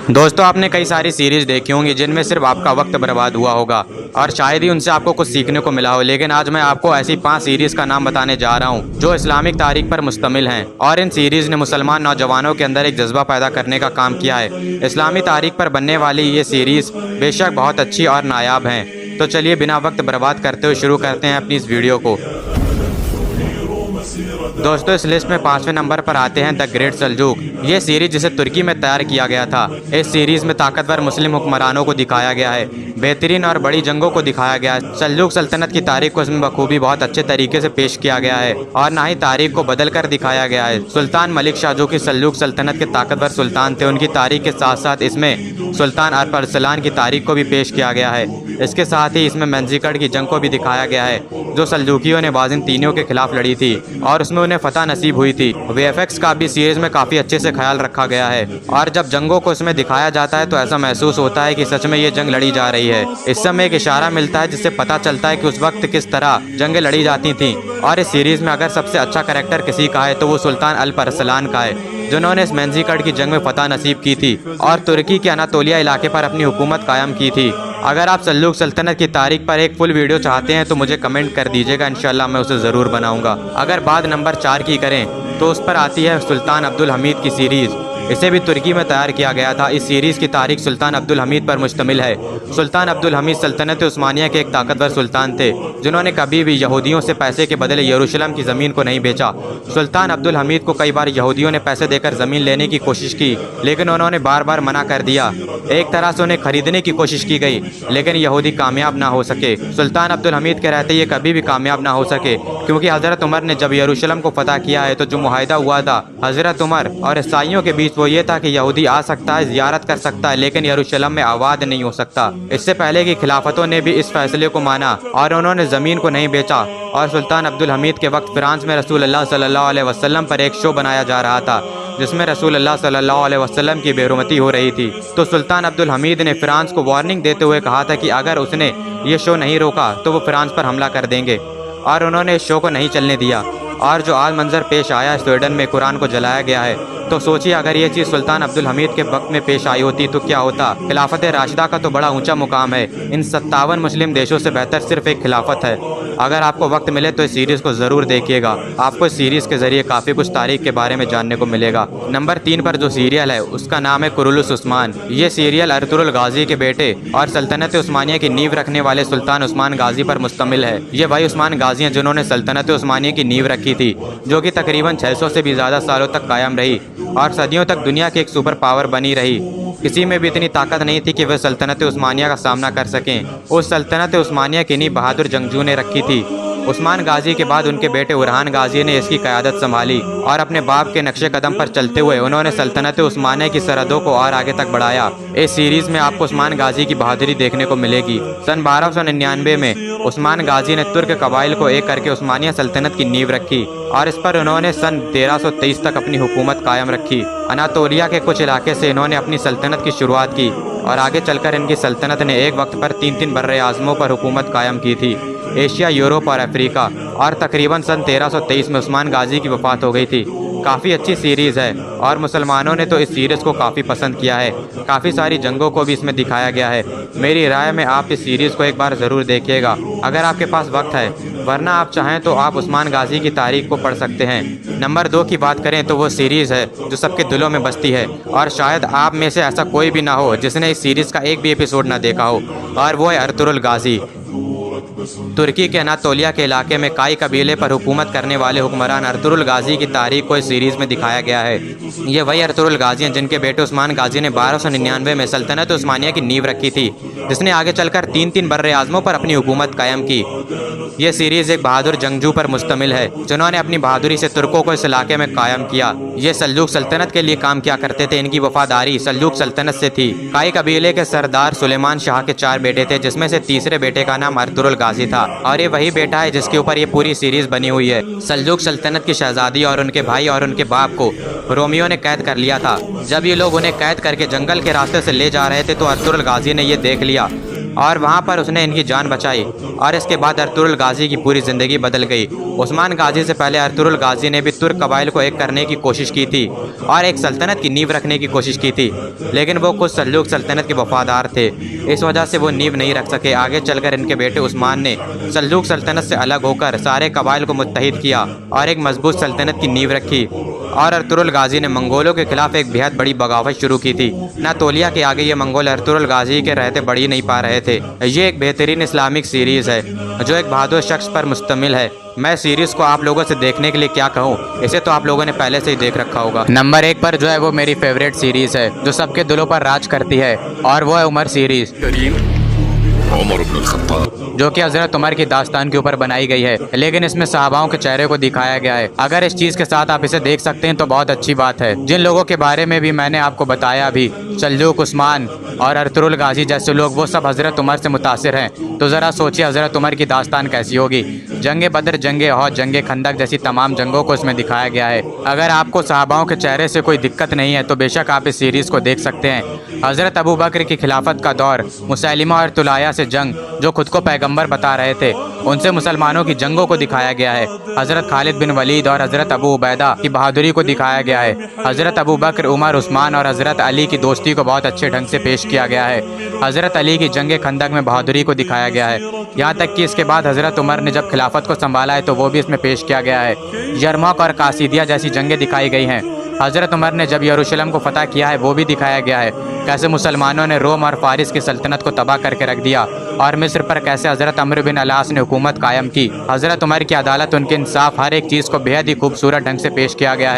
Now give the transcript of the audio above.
दोस्तों आपने कई सारी सीरीज देखी होंगी जिनमें सिर्फ आपका वक्त बर्बाद हुआ होगा और शायद ही उनसे आपको कुछ सीखने को मिला हो, लेकिन आज मैं आपको ऐसी 5 सीरीज का नाम बताने जा रहा हूं जो इस्लामिक तारीख पर मुश्तमिल हैं और इन सीरीज ने मुसलमान नौजवानों के अंदर एक जज्बा पैदा करने का काम किया है। इस्लामी तारीख पर बनने वाली ये सीरीज बेशक बहुत अच्छी और नायाब हैं। तो चलिए बिना वक्त बर्बाद करते हुए शुरू करते हैं अपनी इस वीडियो को। दोस्तों इस लिस्ट में 5वें नंबर पर आते हैं द ग्रेट सल्जूक। ये सीरीज जिसे तुर्की में तैयार किया गया था। इस सीरीज में ताकतवर मुस्लिम हुक्मरानों को दिखाया गया है, बेहतरीन और बड़ी जंगों को दिखाया गया है। सल्जूक सल्तनत की तारीख को इसमें बखूबी बहुत अच्छे तरीके से पेश किया गया है और ना ही तारीख को बदल कर दिखाया गया है। सुल्तान मलिक शाह जो कि सल्जूक सल्तनत के ताकतवर सुल्तान थे, उनकी तारीख के साथ साथ इसमें सुल्तान अरसलान की तारीख को भी पेश किया गया है। इसके साथ ही इसमें मंजीकड़ की जंग को भी दिखाया गया है जो सल्जूकियों ने बाज़ंतीनियों के खिलाफ लड़ी थी और उसमें उन्हें फतह नसीब हुई थी। वीएफएक्स का भी सीरीज में काफ़ी अच्छे से ख्याल रखा गया है और जब जंगों को इसमें दिखाया जाता है तो ऐसा महसूस होता है कि सच में ये जंग लड़ी जा रही है। इस समय एक इशारा मिलता है जिससे पता चलता है कि उस वक्त किस तरह जंगें लड़ी जाती थीं। और इस सीरीज में अगर सबसे अच्छा कैरेक्टर किसी का है तो वो सुल्तान अरसलान का है जिन्होंने इस मंजीकड़ की जंग में फतह नसीब की थी और तुर्की के अनातोलिया इलाके पर अपनी हुकूमत कायम की थी। अगर आप सल्जूक सल्तनत की तारीख पर एक फुल वीडियो चाहते हैं तो मुझे कमेंट कर दीजिएगा, इंशाल्लाह मैं उसे ज़रूर बनाऊंगा। अगर बात नंबर 4 की करें तो उस पर आती है सुल्तान अब्दुल हमीद की सीरीज़। इसे भी तुर्की में तैयार किया गया था। इस सीरीज़ की तारीख सुल्तान अब्दुल हमीद पर मुश्तमिल है। सुल्तान अब्दुल हमीद सल्तनत उस्मानिया के एक ताकतवर सुल्तान थे जिन्होंने कभी भी यहूदियों से पैसे के बदले यरूशलेम की ज़मीन को नहीं बेचा। सुल्तान अब्दुल हमीद को कई बार यहूदियों ने पैसे देकर ज़मीन लेने की कोशिश की, लेकिन उन्होंने बार बार मना कर दिया। एक तरह से उन्हें खरीदने की कोशिश की गई, लेकिन यहूदी कामयाब ना हो सके। सुल्तान अब्दुल हमीद के रहते ये कभी भी कामयाब ना हो सके, क्योंकि हज़रत उमर ने जब यरूशलेम को फतह किया है तो जो मुआहदा हुआ था हज़रत उमर और ईसाइयों के बीच वो ये था कि यहूदी आ सकता है, ज़ियारत कर सकता है, लेकिन यरूशलेम में आबाद नहीं हो सकता। इससे पहले की खिलाफतों ने भी इस फैसले को माना और उन्होंने ज़मीन को नहीं बेचा। और सुल्तान अब्दुल हमीद के वक्त फ्रांस में रसूल अल्लाह सल्लल्लाहु अलैहि वसल्लम पर एक शो बनाया जा रहा था जिसमें रसूल अल्लाह सल्लल्लाहु अलैहि वसल्लम की बेरुमती हो रही थी। तो सुल्तान अब्दुल हमीद ने फ्रांस को वार्निंग देते हुए कहा था कि अगर उसने ये शो नहीं रोका तो वो फ्रांस पर हमला कर देंगे, और उन्होंने इस शो को नहीं चलने दिया। और जो आज मंजर पेश आया स्वीडन में कुरान को जलाया गया है, तो सोचिए अगर ये चीज़ सुल्तान अब्दुल हमीद के वक्त में पेश आई होती तो क्या होता। खिलाफत राशिदा का तो बड़ा ऊंचा मुकाम है। इन 57 मुस्लिम देशों से बेहतर सिर्फ एक खिलाफत है। अगर आपको वक्त मिले तो इस सीरीज़ को ज़रूर देखिएगा, आपको इस सीरीज़ के ज़रिए काफ़ी कुछ तारीख के बारे में जानने को मिलेगा। नंबर 3 पर जो सीरियल है उसका नाम है कुरुलुस उस्मान। ये सीरियल अर्तुगरुल गाजी के बेटे और सल्तनत उस्मानिया की नींव रखने वाले सुल्तान उस्मान गाजी पर मुश्तमिल है। ये वही उस्मान गाजी हैं जिन्होंने सल्तनत उस्मानिया की नींव रखी थी, जो कि तकरीबन 600 से भी ज़्यादा सालों तक कायम रही और सदियों तक दुनिया की एक सुपर पावर बनी रही। किसी में भी इतनी ताकत नहीं थी कि वह सल्तनत उस्मानिया का सामना कर सकें। उस सल्तनत उस्मानिया की नींव बहादुर जंगजू ने रखी थी। उस्मान गाजी के बाद उनके बेटे उरहान गाजी ने इसकी क़यादत संभाली और अपने बाप के नक्शे कदम पर चलते हुए उन्होंने सल्तनत उस्मानिया की सरहदों को और आगे तक बढ़ाया। इस सीरीज़ में आपको उस्मान गाजी की बहादुरी देखने को मिलेगी। सन 1299 में उस्मान गाजी ने तुर्क कबाइल को एक करके उस्मानिया सल्तनत की नींव रखी और इस पर उन्होंने सन 1323 तक अपनी हुकूमत कायम रखी। अनातोलिया के कुछ इलाके से इन्होंने अपनी सल्तनत की शुरुआत की और आगे चलकर इनकी सल्तनत ने एक वक्त पर 3 बर्रे आज़मों पर हुकूमत कायम की थी, एशिया, यूरोप और अफ्रीका। और तकरीबन सन 1323 में उस्मान गाजी की वफ़ात हो गई थी। काफ़ी अच्छी सीरीज़ है और मुसलमानों ने तो इस सीरीज़ को काफ़ी पसंद किया है। काफ़ी सारी जंगों को भी इसमें दिखाया गया है। मेरी राय में आप इस सीरीज़ को एक बार ज़रूर देखिएगा अगर आपके पास वक्त है, वरना आप चाहें तो आप उस्मान गाजी की तारीख को पढ़ सकते हैं। नंबर 2 की बात करें तो वो सीरीज़ है जो सबके दिलों में बसती है और शायद आप में से ऐसा कोई भी ना हो जिसने इस सीरीज़ का एक भी एपिसोड ना देखा हो, और वो है अर्तुगरुल गाजी। तुर्की के अनातोलिया के इलाके में काई कबीले पर हुकूमत करने वाले हुक्मरान अर्तुगरुल गाजी की तारीख को इस सीरीज़ में दिखाया गया है। ये वही अर्तुगरुल गाजी हैं जिनके बेटे उस्मान गाजी ने 1299 में सल्तनत उस्मानिया की नींव रखी थी, जिसने आगे चलकर 3 बर्रे आज़मों पर अपनी हुकूमत कायम की। ये सीरीज़ एक बहादुर जंगजू पर मुश्तमिल है जिन्होंने अपनी बहादुरी से तुर्कों को इस इलाके में कायम किया। ये सल्जूक सल्तनत के लिए काम किया करते थे। इनकी वफादारी सल्जूक सल्तनत से थी। काई कबीले के सरदार सुलेमान शाह के 4 बेटे थे, जिसमें से तीसरे बेटे का नाम अर्तुगरुल गाजी था और ये वही बेटा है जिसके ऊपर ये पूरी सीरीज़ बनी हुई है। सल्जूक सल्तनत की शहजादी और उनके भाई और उनके बाप को रोमियो ने कैद कर लिया था। जब ये लोग उन्हें कैद करके जंगल के रास्ते से ले जा रहे थे तो अर्तुगरुल गाजी ने ये देख लिया اور وہاں پر اس نے ان کی جان بچائی اور اس کے بعد ارطغرل غازی کی پوری زندگی بدل گئی۔ عثمان غازی سے پہلے ارطغرل غازی نے بھی ترک قبائل کو ایک کرنے کی کوشش کی تھی اور ایک سلطنت کی نیو رکھنے کی کوشش کی تھی، لیکن وہ خود سلجوق سلطنت کے وفادار تھے، اس وجہ سے وہ نیو نہیں رکھ سکے۔ آگے چل کر ان کے بیٹے عثمان نے سلجوق سلطنت سے الگ ہو کر سارے قبائل کو متحد کیا اور ایک مضبوط سلطنت کی نیو رکھی، اور ارطغرل غازی نے منگولوں کے خلاف ایک بہت بڑی بغاوت شروع کی تھی۔ ناتولیہ کے آگے یہ منگول ارطغرل غازی کے رہتے بڑھ ہی نہیں پا رہے تھے۔ یہ ایک بہترین اسلامک سیریز ہے جو ایک بہادر شخص پر مشتمل ہے۔ میں سیریز کو آپ لوگوں سے دیکھنے کے لیے کیا کہوں، اسے تو آپ لوگوں نے پہلے سے ہی دیکھ رکھا ہوگا۔ نمبر 1 پر جو ہے وہ میری فیوریٹ سیریز ہے جو سب کے دلوں پر راج کرتی ہے، اور وہ ہے عمر سیریز، عمر بن الخطاب، جو کہ حضرت عمر کی داستان کے اوپر بنائی گئی ہے، لیکن اس میں صحاباؤں کے چہرے کو دکھایا گیا ہے۔ اگر اس چیز کے ساتھ آپ اسے دیکھ سکتے ہیں تو بہت اچھی بات ہے۔ جن لوگوں کے بارے میں بھی میں نے آپ کو بتایا بھی، سلجوق، عثمان اور ارطغرل غازی جیسے لوگ، وہ سب حضرت عمر سے متاثر ہیں، تو ذرا سوچیے حضرت عمر کی داستان کیسی ہوگی۔ جنگ بدر، جنگ احد، جنگ خندق جیسی تمام جنگوں کو اس میں دکھایا گیا ہے۔ اگر آپ کو صحاباؤں کے چہرے سے کوئی دقت نہیں ہے تو بے شک آپ اس سیریز کو دیکھ سکتے ہیں۔ حضرت ابو بکر کی خلافت کا دور، مسیلمہ اور طلحہ سے جنگ، جو خود کو پیغمبر بتا رہے تھے، ان سے مسلمانوں کی جنگوں کو دکھایا گیا ہے۔ حضرت خالد بن ولید اور حضرت ابو عبیدہ کی بہادری کو دکھایا گیا ہے۔ حضرت ابو بکر، عمر، عثمان اور حضرت علی کی دوستی کو بہت اچھے ڈھنگ سے پیش کیا گیا ہے۔ حضرت علی کی جنگ خندق میں بہادری کو دکھایا گیا ہے، یہاں تک کہ اس کے بعد حضرت عمر نے جب خلافت کو سنبھالا ہے تو وہ بھی اس میں پیش کیا گیا ہے۔ یرموک اور قادسیہ جیسی جنگیں دکھائی گئی ہیں۔ حضرت عمر نے جب یروشلم کو فتح کیا ہے وہ بھی دکھایا گیا ہے، کیسے مسلمانوں نے روم اور فارس کی سلطنت کو تباہ کر کے رکھ دیا، اور مصر پر کیسے حضرت عمرو بن العاص نے حکومت قائم کی۔ حضرت عمر کی عدالت، ان کے انصاف، ہر ایک چیز کو بے حد ہی خوبصورت ڈھنگ سے پیش کیا گیا ہے۔